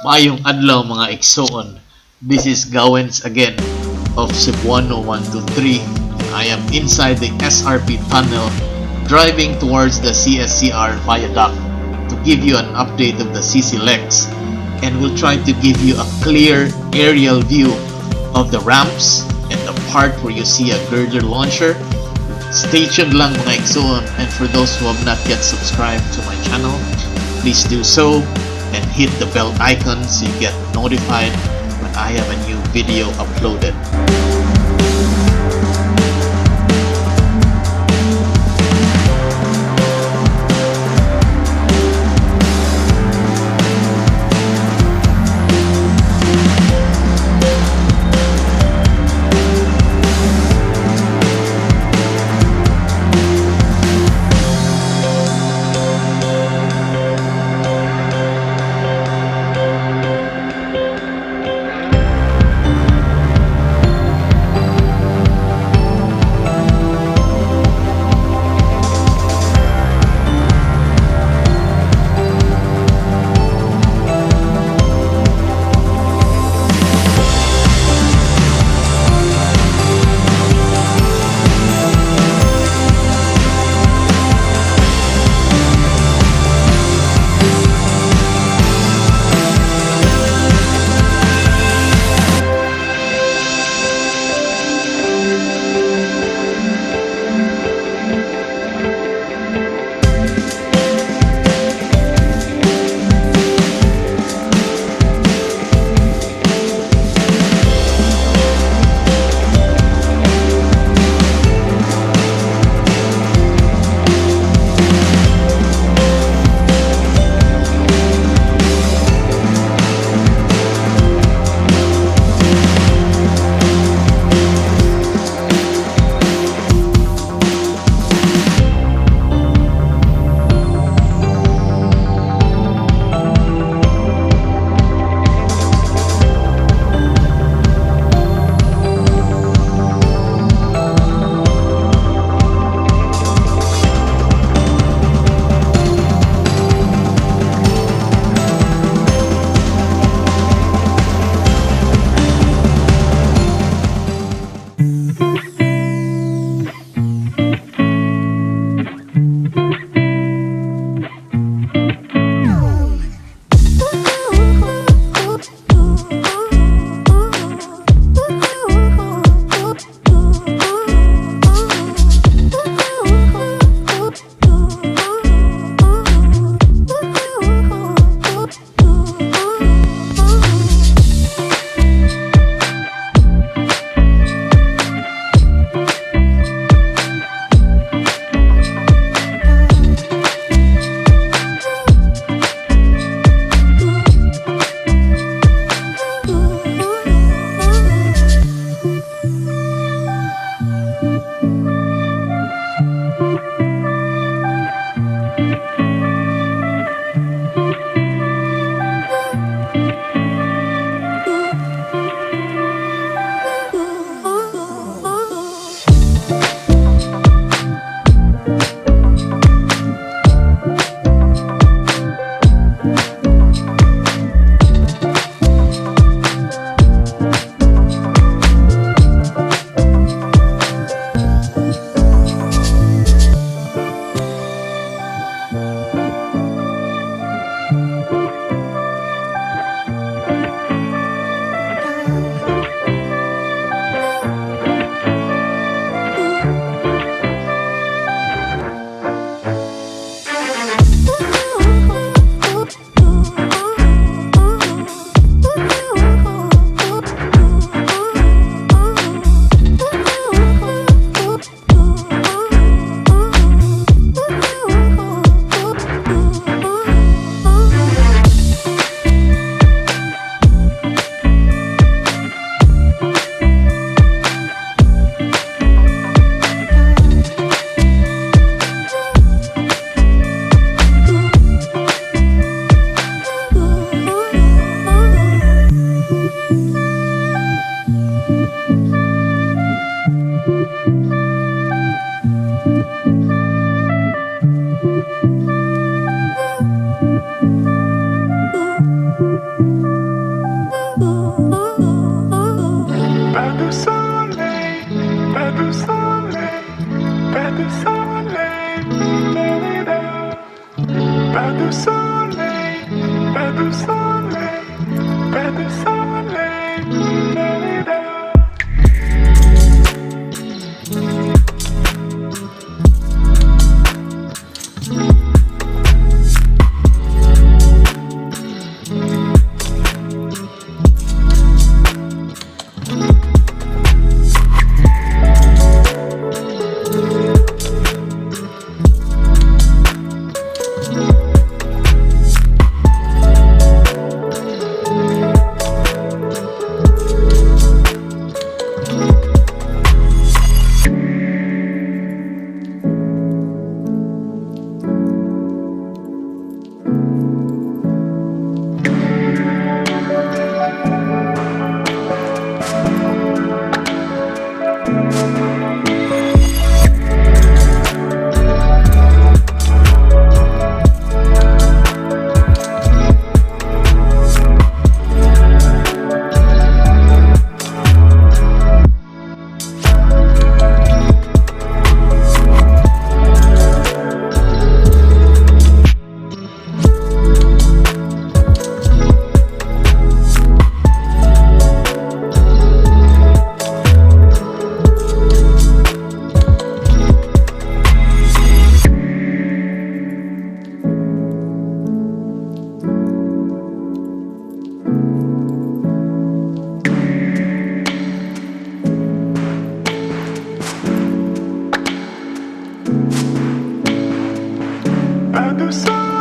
Mayong adlaw mga igsoon. This is Gawens again of Cebuano 123. I am inside the SRP tunnel driving towards the CSCR viaduct to give you an update of the Cclex, and we'll try to give you a clear aerial view of the ramps and the part where you see a girder launcher. Stay tuned lang mga igsoon, and for those who have not yet subscribed to my channel, please do so and hit the bell icon so you get notified when I have a new video uploaded. du soleil, pas du soleil, pas du soleil. Da-da-da. Pas de soleil.